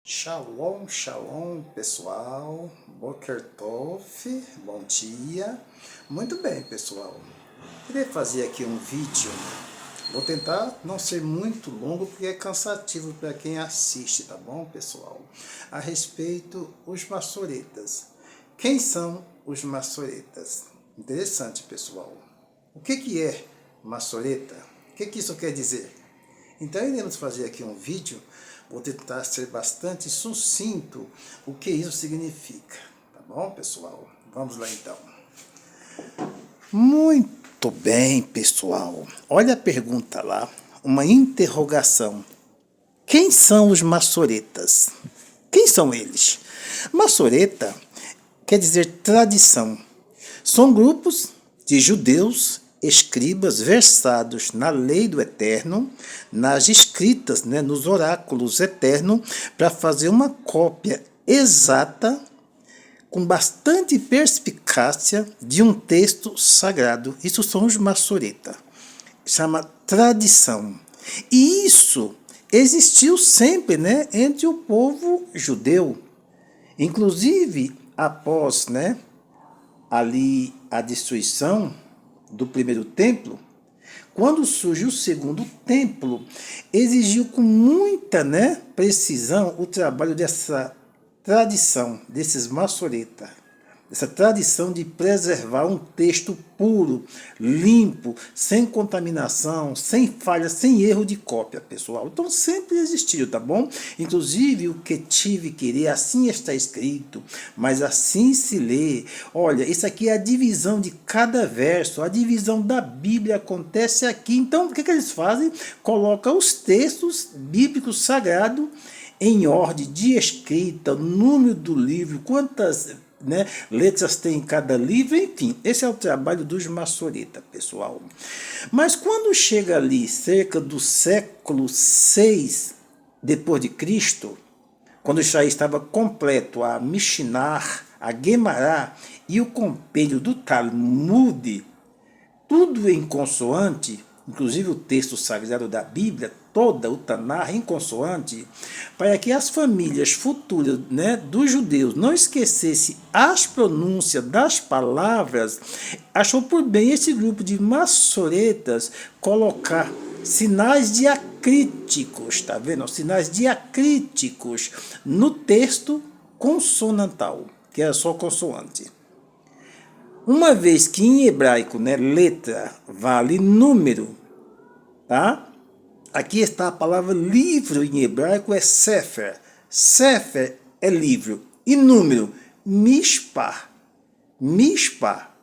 Shalom, shalom, pessoal. Boker Tov, bom dia. Muito bem, pessoal. Queria fazer aqui um vídeo. Vou tentar não ser muito longo, porque é cansativo para quem assiste, tá bom, pessoal? A respeito dos maçoretas. Quem são os maçoretas? Interessante, pessoal. O que é maçoreta? O que isso quer dizer? Então, iremos fazer aqui um vídeo. Vou tentar ser bastante sucinto o que isso significa. Tá bom, pessoal? Vamos lá, então. Muito bem, pessoal. Olha a pergunta lá. Uma interrogação. Quem são os maçoretas? Quem são eles? Maçoreta quer dizer tradição. São grupos de judeus escribas versados na lei do Eterno, nas escritas, nos oráculos eternos, para fazer uma cópia exata, com bastante perspicácia, de um texto sagrado. Isso são os maçoreta. Chama tradição. E isso existiu sempre, entre o povo judeu. Inclusive, após, ali a destruição do primeiro templo, quando surge o segundo templo, exigiu com muita precisão o trabalho dessa tradição, desses maçoreta, essa tradição de preservar um texto puro, limpo, sem contaminação, sem falha, sem erro de cópia, pessoal. Então sempre existiu, tá bom? Inclusive o que tive querer, assim está escrito, mas assim se lê. Olha, isso aqui é a divisão de cada verso, a divisão da Bíblia acontece aqui. Então o que eles fazem? Colocam os textos bíblicos sagrados em ordem de escrita, número do livro, quantas letras tem em cada livro, enfim, esse é o trabalho dos maçoreta, pessoal. Mas quando chega ali, cerca do século 6 depois de Cristo, quando já estava completo a Mishnah, a Guemará e o compêndio do Talmud, tudo em consoante, inclusive o texto sagrado da Bíblia, toda o Tanar em consoante, para que as famílias futuras dos judeus não esquecessem as pronúncias das palavras, achou por bem esse grupo de maçoretas colocar sinais diacríticos, tá vendo? Sinais diacríticos no texto consonantal, que era só consoante. Uma vez que em hebraico, letra vale número, tá? Aqui está a palavra livro em hebraico, é sefer. Sefer é livro. E número, mishpah. Mishpah.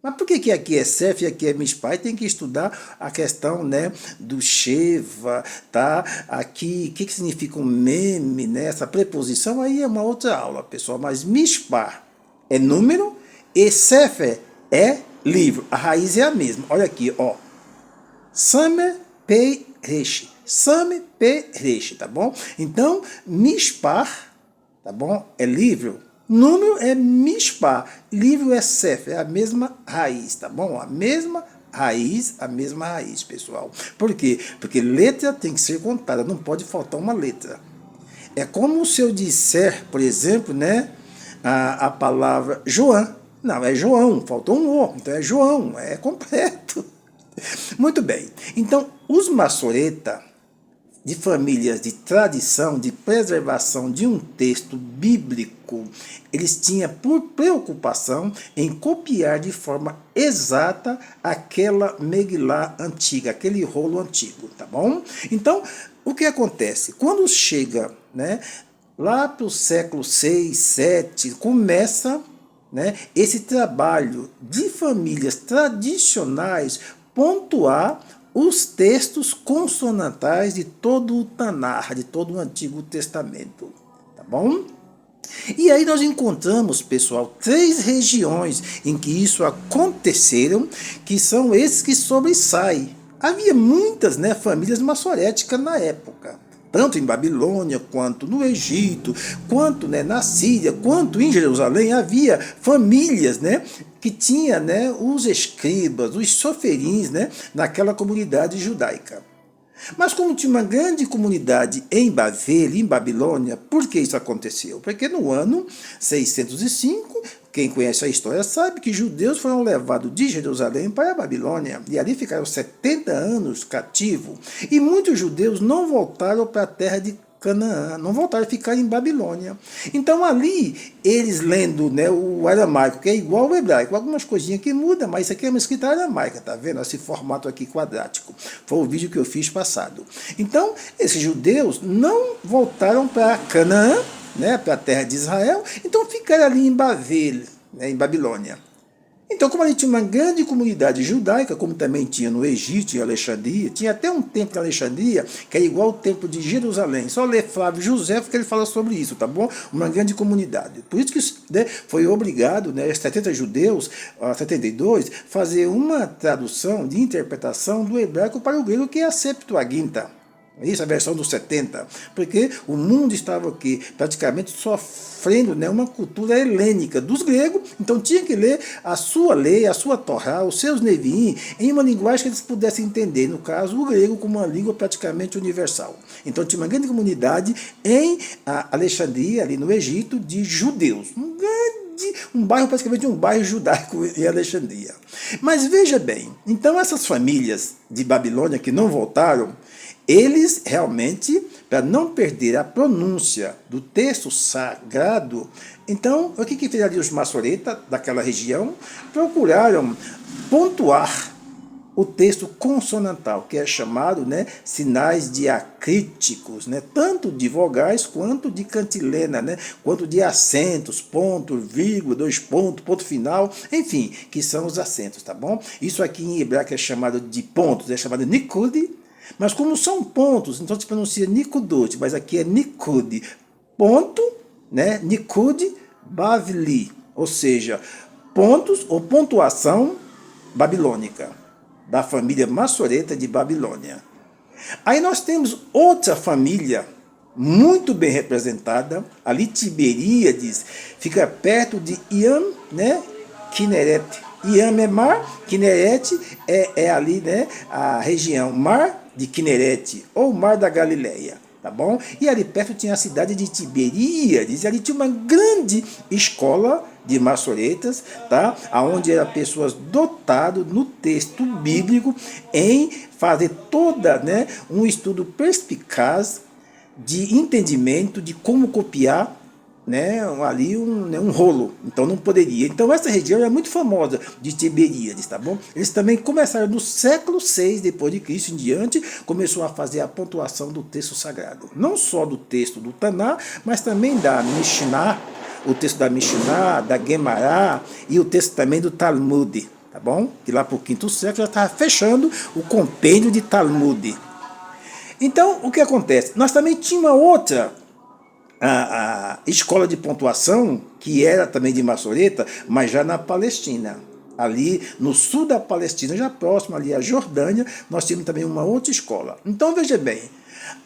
Mas por que aqui é sefer e aqui é mishpah? E tem que estudar a questão do sheva, tá? Aqui, o que significa um meme, essa preposição? Aí é uma outra aula, pessoal. Mas mishpah é número e sefer é livro. A raiz é a mesma. Olha aqui, ó. Samer pei resh. Same pe resh, tá bom? Então, mishpah, tá bom? É livro. Número é mishpah. Livro é sefer, é a mesma raiz, tá bom? A mesma raiz, pessoal. Por quê? Porque letra tem que ser contada, não pode faltar uma letra. É como se eu disser, por exemplo, a palavra João. Não, é João, faltou um O, então é João, é completo. Muito bem, então os maçoreta, de famílias de tradição, de preservação de um texto bíblico, eles tinham por preocupação em copiar de forma exata aquela Megilá antiga, aquele rolo antigo, tá bom? Então, o que acontece? Quando chega lá para o século 6, 7, começa esse trabalho de famílias tradicionais pontuar os textos consonantais de todo o Tanar, de todo o Antigo Testamento, tá bom? E aí nós encontramos, pessoal, 3 regiões em que isso aconteceram, que são esses que sobressaem. Havia muitas famílias maçoréticas na época, tanto em Babilônia, quanto no Egito, quanto na Síria, quanto em Jerusalém, havia famílias que tinham os escribas, os soferins naquela comunidade judaica. Mas como tinha uma grande comunidade em Bavel, em Babilônia, por que isso aconteceu? Porque no ano 605, quem conhece a história sabe que judeus foram levados de Jerusalém para a Babilônia, e ali ficaram 70 anos cativos, e muitos judeus não voltaram para a terra de Canaã, não voltaram a ficar em Babilônia. Então ali, eles lendo, né, o aramaico, que é igual ao hebraico, algumas coisinhas que mudam, mas isso aqui é uma escrita aramaica, tá vendo? Esse formato aqui quadrático. Foi o vídeo que eu fiz passado. Então, esses judeus não voltaram para Canaã, né, para a terra de Israel, então ficaram ali em Bavel, né, em Babilônia. Então, como a gente tinha uma grande comunidade judaica, como também tinha no Egito e Alexandria, tinha até um templo em Alexandria, que é igual ao templo de Jerusalém. Só ler Flávio José, que ele fala sobre isso, tá bom? Uma grande comunidade. Por isso que, né, foi obrigado, né, 70 judeus, 72, fazer uma tradução de interpretação do hebraico para o grego, que é a Septuaginta. Isso, a versão dos 70, porque o mundo estava aqui praticamente sofrendo, né, uma cultura helênica dos gregos, então tinha que ler a sua lei, a sua Torá, os seus Neviim, em uma linguagem que eles pudessem entender, no caso o grego como uma língua praticamente universal. Então tinha uma grande comunidade em Alexandria, ali no Egito, de judeus, um bairro, praticamente um bairro judaico em Alexandria. Mas veja bem, então essas famílias de Babilônia que não voltaram, eles realmente, para não perder a pronúncia do texto sagrado, então, o que fez ali os maçoretas daquela região? Procuraram pontuar o texto consonantal, que é chamado, né, sinais diacríticos, né, tanto de vogais quanto de cantilena, né, quanto de acentos, ponto, vírgula, dois pontos, ponto final, enfim, que são os acentos, tá bom? Isso aqui em hebraico é chamado de pontos, é chamado nikud. Mas como são pontos, então se pronuncia Nikudot, mas aqui é Nikud. Ponto, né? Nikud Bavli, ou seja, pontos ou pontuação babilônica, da família maçoreta de Babilônia. Aí nós temos outra família muito bem representada, ali Tiberíades, fica perto de Iam, né? Kineret. Iam é mar, Kineret é ali, né, a região mar de Kineret, ou Mar da Galileia, tá bom? E ali perto tinha a cidade de Tiberíades, e ali tinha uma grande escola de maçoretas, tá? Onde eram pessoas dotadas no texto bíblico em fazer toda, né, um estudo perspicaz de entendimento de como copiar, né, ali um rolo, então não poderia. Então essa região é muito famosa de Tiberíades, tá bom? Eles também começaram no século 6 depois de Cristo em diante, começou a fazer a pontuação do texto sagrado, não só do texto do Taná, mas também da Mishnah, o texto da Mishnah, da Gemara e o texto também do Talmud, tá bom? Que lá para o quinto século já estava fechando o compêndio de Talmud. Então o que acontece? Nós também tínhamos uma outra a escola de pontuação, que era também de maçoreta, mas já na Palestina. Ali no sul da Palestina, já próximo ali à Jordânia, nós tínhamos também uma outra escola. Então veja bem,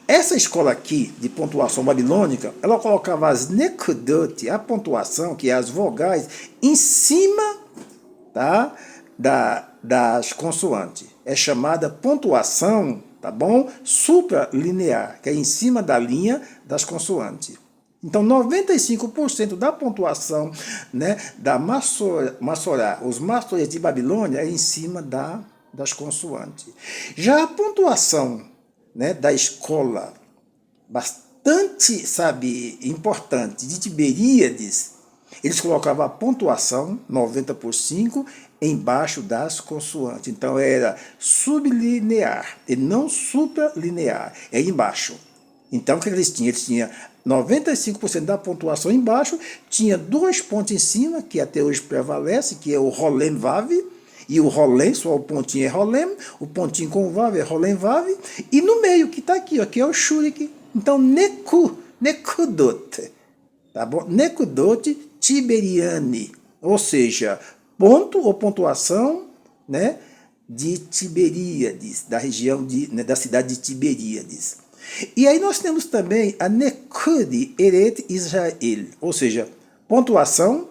essa escola aqui de pontuação babilônica, ela colocava as nekudot, a pontuação, que é as vogais, em cima, tá, das consoantes. É chamada pontuação, tá bom? Supralinear, que é em cima da linha das consoantes. Então, 95% da pontuação, né, da Massorá, os maçoretas de Babilônia, é em cima das consoantes. Já a pontuação, né, da escola, bastante, sabe, importante, de Tiberíades, eles colocavam a pontuação, 90 por 5, embaixo das consoantes. Então, era sublinear e não supralinear, é embaixo. Então, o que eles tinham? Eles tinham 95% da pontuação embaixo, tinha 2 pontos em cima, que até hoje prevalece, que é o Rolem Vav, e o Rolem, só o pontinho é Rolem, o pontinho com o Vav é Rolem Vav, e no meio, que está aqui, ó, que é o Shurik. Então, Nekudot, tá bom? Nekudot Tiberiani, ou seja, ponto ou pontuação, né, de Tiberíades, da região né, da cidade de Tiberíades. E aí nós temos também a Nekud Eret Israel, ou seja, pontuação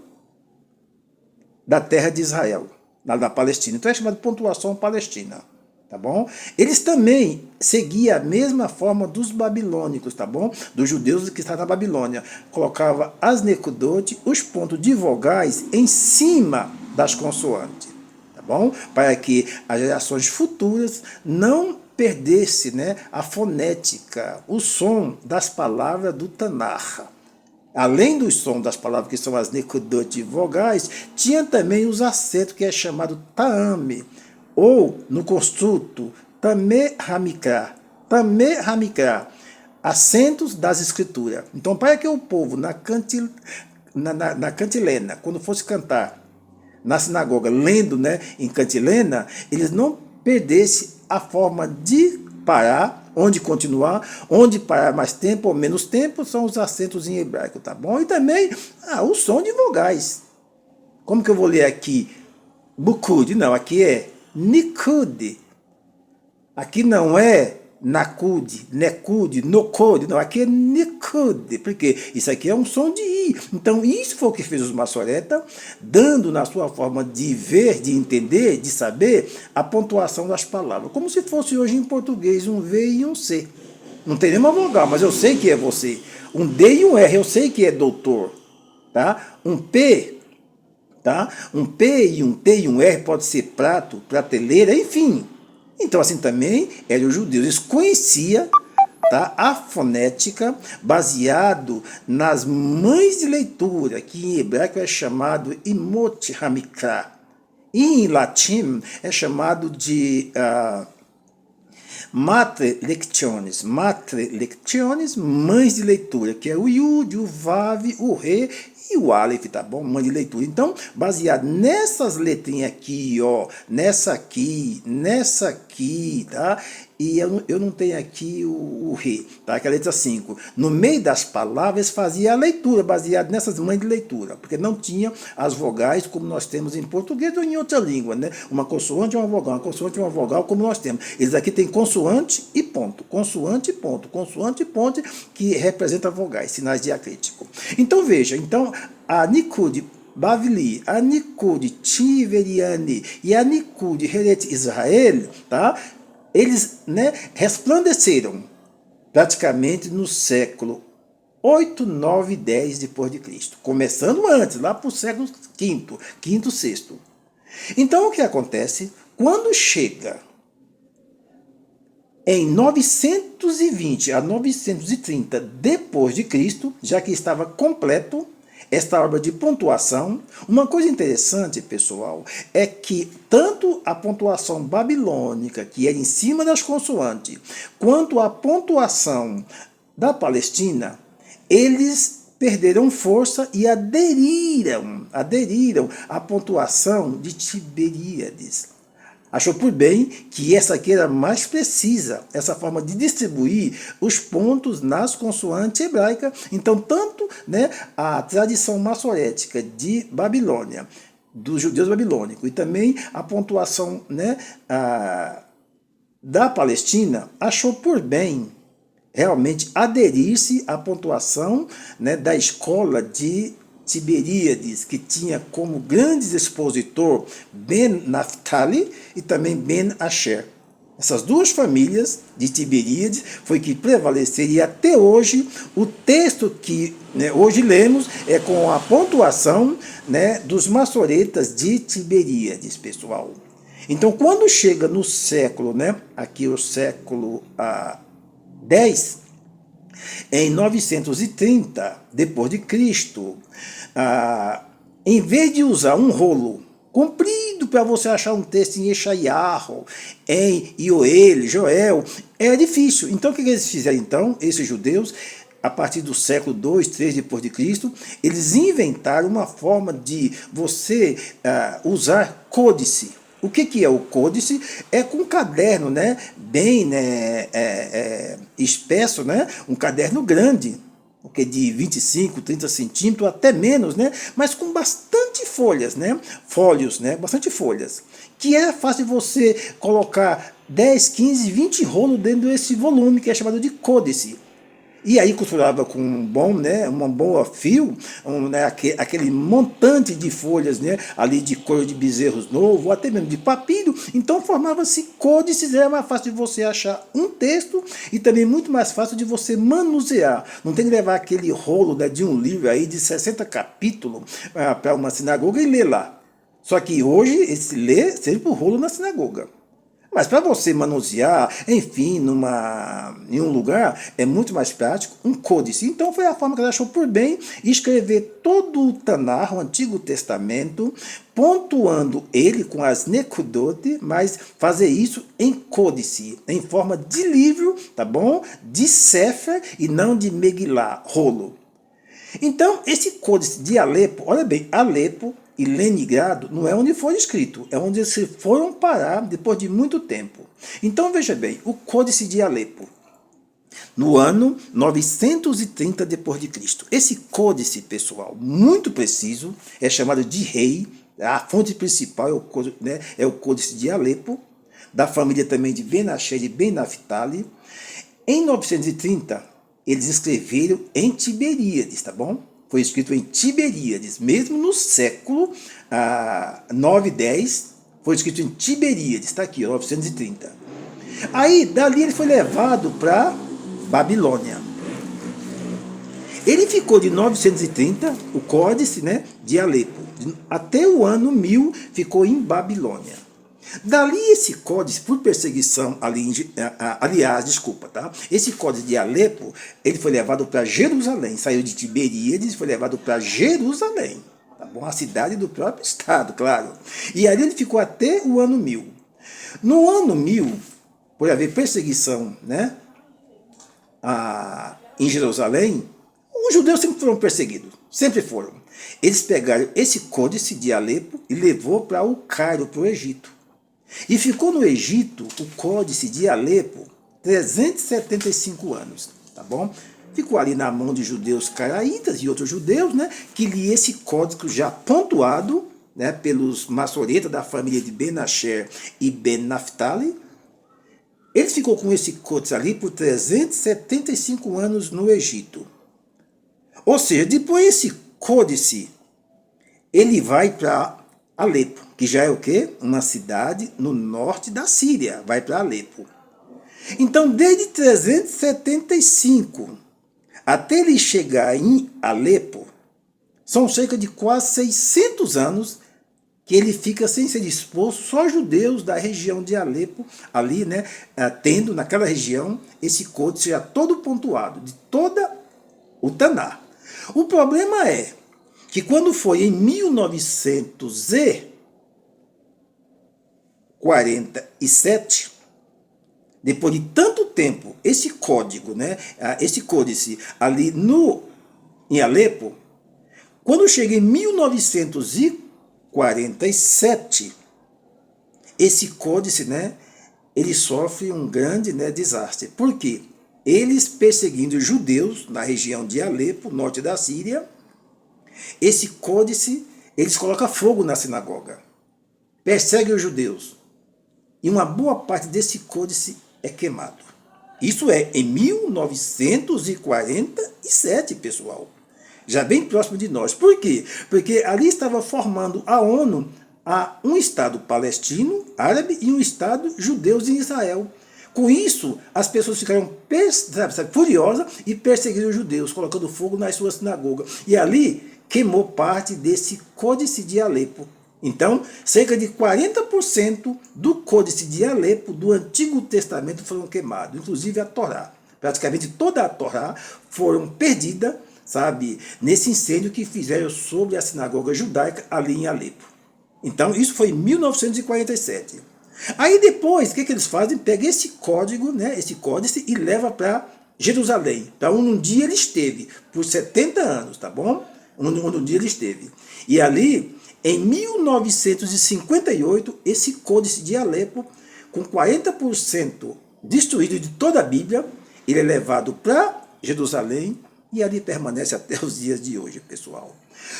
da terra de Israel, da Palestina. Então é chamado pontuação palestina. tá bom? Eles também seguiam a mesma forma dos babilônicos, tá bom? Dos judeus que estavam na Babilônia. Colocava as necudote, os pontos de vogais em cima das consoantes, tá bom? Para que as gerações futuras não perdesse, né, a fonética, o som das palavras do Tanakh. Além do som das palavras que são as necudote vogais, tinha também os acentos que é chamado ta'ame, ou no construto Tameh Hamikra, acentos das escrituras. Então, para que o povo na cantilena, quando fosse cantar na sinagoga, lendo, né, em cantilena, eles não perdessem a forma de parar, onde continuar, onde parar mais tempo ou menos tempo, são os acentos em hebraico, tá bom? E também o som de vogais. Como que eu vou ler aqui? Bukud, não, aqui é Nikud. Aqui não é Nakud, Nekud, Nokod, não, aqui é Nikud, porque isso aqui é um som de I. Então isso foi o que fez os maçoretas, dando na sua forma de ver, de entender, de saber, a pontuação das palavras. Como se fosse hoje em português um V e um C. Não tem nenhuma vogal, mas eu sei que é você. Um D e um R, eu sei que é doutor. Tá? Um P, tá? Um P e um T e um R pode ser prato, prateleira, enfim. Então, assim também eram os judeus. Eles conheciam, tá, a fonética baseado nas mães de leitura, que em hebraico é chamado Imot Hamikra. E em latim é chamado de Matre lectiones, mães de leitura, que é o Yud, o Vav, o Re e o Aleph, tá bom? Mãe de leitura. Então, baseado nessas letrinhas aqui, ó, nessa aqui, tá? E eu não tenho aqui o Re, tá? Que é a letra 5. No meio das palavras, fazia a leitura, baseado nessas mães de leitura, porque não tinha as vogais como nós temos em português ou em outra língua, né? Uma consoante e uma vogal, uma consoante e uma vogal, como nós temos. Eles aqui têm consoante e ponto, consoante e ponto, consoante e ponto, que representa vogais, sinais diacríticos. Então, veja, a Nikud Bavli, a Nikud Tiveriani e a Nikud Heret Israel, tá? Eles, né, resplandeceram praticamente no século 8, 9, 10 depois de Cristo, começando antes, lá para o século quinto, sexto. Então o que acontece? Quando chega em 920 a 930 depois de Cristo, já que estava completo esta obra de pontuação, uma coisa interessante, pessoal, é que tanto a pontuação babilônica, que era em cima das consoantes, quanto a pontuação da Palestina, eles perderam força e aderiram à pontuação de Tiberíades. Achou por bem que essa aqui era mais precisa, essa forma de distribuir os pontos nas consoantes hebraicas. Então, tanto, né, a tradição maçorética de Babilônia, dos judeus babilônicos, e também a pontuação, né, da Palestina, achou por bem realmente aderir-se à pontuação, né, da escola de Tiberíades, que tinha como grandes expositor Ben Naphtali e também Ben Asher. Essas duas famílias de Tiberíades foi que prevaleceram, e até hoje o texto que, né, hoje lemos é com a pontuação, né, dos maçoretas de Tiberíades, pessoal. Então, quando chega no século, né, aqui o século 10, em 930 depois de Cristo, em vez de usar um rolo comprido para você achar um texto em Yeshayahu, em Joel, é difícil. Então o que eles fizeram então, esses judeus, a partir do século 2, 3 depois de Cristo, eles inventaram uma forma de você usar códice. O que é o códice? É com um caderno, né, bem, né, espesso, né, um caderno grande, porque de 25, 30 centímetros, até menos, né, mas com bastante folhas, né, fólios, né, bastante folhas, que é fácil de você colocar 10, 15, 20 rolos dentro desse volume, que é chamado de códice. E aí costurava com um bom, né, uma boa fio, né, aquele montante de folhas, né, ali de couro de bezerros novo, ou até mesmo de papiro. Então formava-se códices, era mais fácil de você achar um texto e também muito mais fácil de você manusear. Não tem que levar aquele rolo, né, de um livro aí de 60 capítulos para uma sinagoga e ler lá. Só que hoje esse lê sempre o rolo na sinagoga. Mas para você manusear, enfim, em um lugar, é muito mais prático um códice. Então foi a forma que ela achou por bem escrever todo o Tanar, o Antigo Testamento, pontuando ele com as Nekudot, mas fazer isso em códice, em forma de livro, tá bom? De Sefer e não de Megillah, rolo. Então, esse códice de Alepo, olha bem, Alepo e Leningrado não é onde foi escrito, é onde eles foram parar depois de muito tempo. Então, veja bem, o códice de Alepo, no ano 930 depois de Cristo. Esse códice, pessoal, muito preciso, é chamado de rei, a fonte principal é o códice de Alepo, da família também de Ben-Asher e Ben-Naphtali. Em 930, eles escreveram em Tiberíades, tá bom? Foi escrito em Tiberíades, mesmo no século 9 e 10, foi escrito em Tiberíades, está aqui, 930. Aí, dali ele foi levado para Babilônia. Ele ficou de 930, o códice, né, de Alepo, até o ano 1000 ficou em Babilônia. Dali esse códice, por perseguição, esse códice de Alepo, ele foi levado para Jerusalém, saiu de Tiberíades e foi levado para Jerusalém, tá bom? A cidade do próprio estado, claro. E ali ele ficou até o ano 1000. No ano 1000, por haver perseguição, né, em Jerusalém, os judeus sempre foram perseguidos, sempre foram. Eles pegaram esse códice de Alepo e levou para o Cairo, para o Egito. E ficou no Egito o códice de Alepo 375 anos, tá bom? Ficou ali na mão de judeus caraítas e outros judeus, né, que liam esse códice já pontuado, né, pelos maçoretas da família de Ben-Asher e Ben-Naphtali. Ele ficou com esse códice ali por 375 anos no Egito. Ou seja, depois esse códice, ele vai para Alepo, que já é o quê? Uma cidade no norte da Síria, vai para Alepo. Então, desde 375 até ele chegar em Alepo, são cerca de quase 600 anos que ele fica sem ser exposto, só judeus da região de Alepo, ali, né, tendo naquela região esse códice já todo pontuado, de toda o Tanar. O problema é que quando foi em 1947, depois de tanto tempo, esse código, né, esse códice ali em Alepo, quando chega em 1947, esse códice, né, ele sofre um grande, né, desastre. Por quê? Eles perseguindo os judeus na região de Alepo, norte da Síria, esse códice, eles colocam fogo na sinagoga, perseguem os judeus, e uma boa parte desse códice é queimado. Isso é em 1947, pessoal, já bem próximo de nós. Por quê? Porque ali estava formando a ONU um Estado palestino, árabe, e um Estado judeus em Israel. Com isso, as pessoas ficaram furiosas e perseguiram os judeus, colocando fogo nas suas sinagogas. E ali queimou parte desse códice de Alepo. Então, cerca de 40% do códice de Alepo do Antigo Testamento foram queimados, inclusive a Torá. Praticamente toda a Torá foram perdida, sabe, nesse incêndio que fizeram sobre a sinagoga judaica ali em Alepo. Então, isso foi em 1947. Aí depois, o que eles fazem? Pega esse código, né, esse códice, e leva para Jerusalém, para onde um dia ele esteve, por 70 anos, tá bom? Onde um dia ele esteve. E ali, em 1958, esse códice de Alepo, com 40% destruído de toda a Bíblia, ele é levado para Jerusalém e ali permanece até os dias de hoje, pessoal.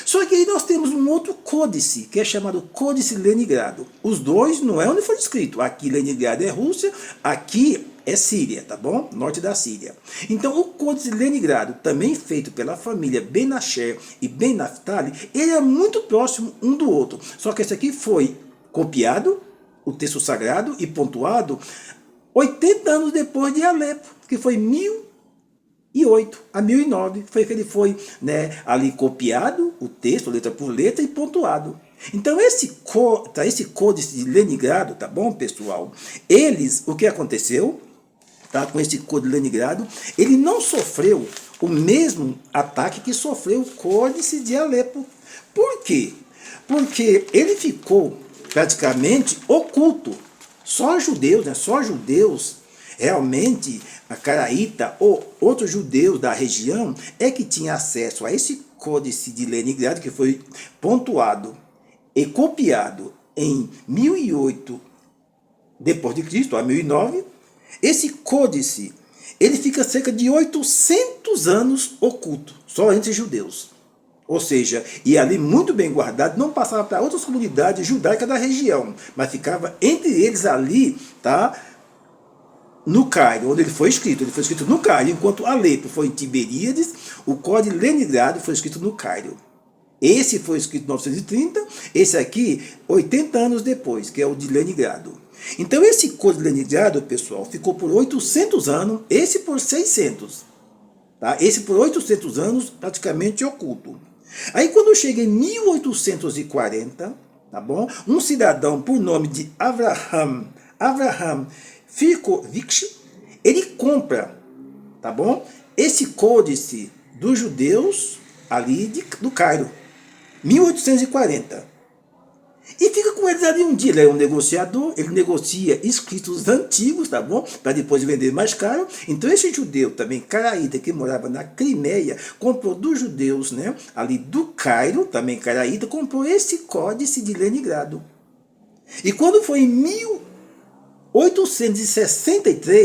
Só que aí nós temos um outro códice, que é chamado Códice Leningrado. Os dois não é onde foi escrito. Aqui Leningrado é Rússia, aqui é Síria, tá bom? Norte da Síria. Então, o Códice de Leningrado, também feito pela família Ben Asher e Ben Naphtali, ele é muito próximo um do outro. Só que esse aqui foi copiado, o texto sagrado, e pontuado 80 anos depois de Alepo, que foi 1008 a 1009, foi que ele foi, né, ali copiado, o texto, letra por letra, e pontuado. Então, esse Códice de Leningrado, tá bom, pessoal? O que aconteceu, tá, com esse Códice de Leningrado, ele não sofreu o mesmo ataque que sofreu o Códice de Alepo. Por quê? Porque ele ficou praticamente oculto. Só judeus, né? Só judeus, realmente, a caraíta ou outros judeus da região é que tinha acesso a esse Códice de Leningrado, que foi pontuado e copiado em 1008 depois de Cristo, a 1009. Esse códice, ele fica cerca de 800 anos oculto, só entre judeus. Ou seja, e ali muito bem guardado, não passava para outras comunidades judaicas da região, mas ficava entre eles ali, tá? No Cairo, onde ele foi escrito no Cairo, enquanto Alepo foi em Tiberíades, o Códice de Leningrado foi escrito no Cairo. Esse foi escrito em 1930, esse aqui 80 anos depois, que é o de Leningrado. Então esse Códice de Leningrado, pessoal, ficou por 800 anos, esse por 600. Tá? Esse por 800 anos praticamente oculto. Aí quando chega em 1840, tá bom? Um cidadão por nome de Avraham Firkovich, ele compra, tá bom? Esse códice dos judeus ali do Cairo, 1840. E fica com eles ali um dia. Ele é um negociador, ele negocia escritos antigos, tá bom? Para depois vender mais caro. Então esse judeu também, caraíta, que morava na Crimeia, comprou dos judeus, né, ali do Cairo, também caraíta, comprou esse códice de Leningrado. E quando foi em 1863,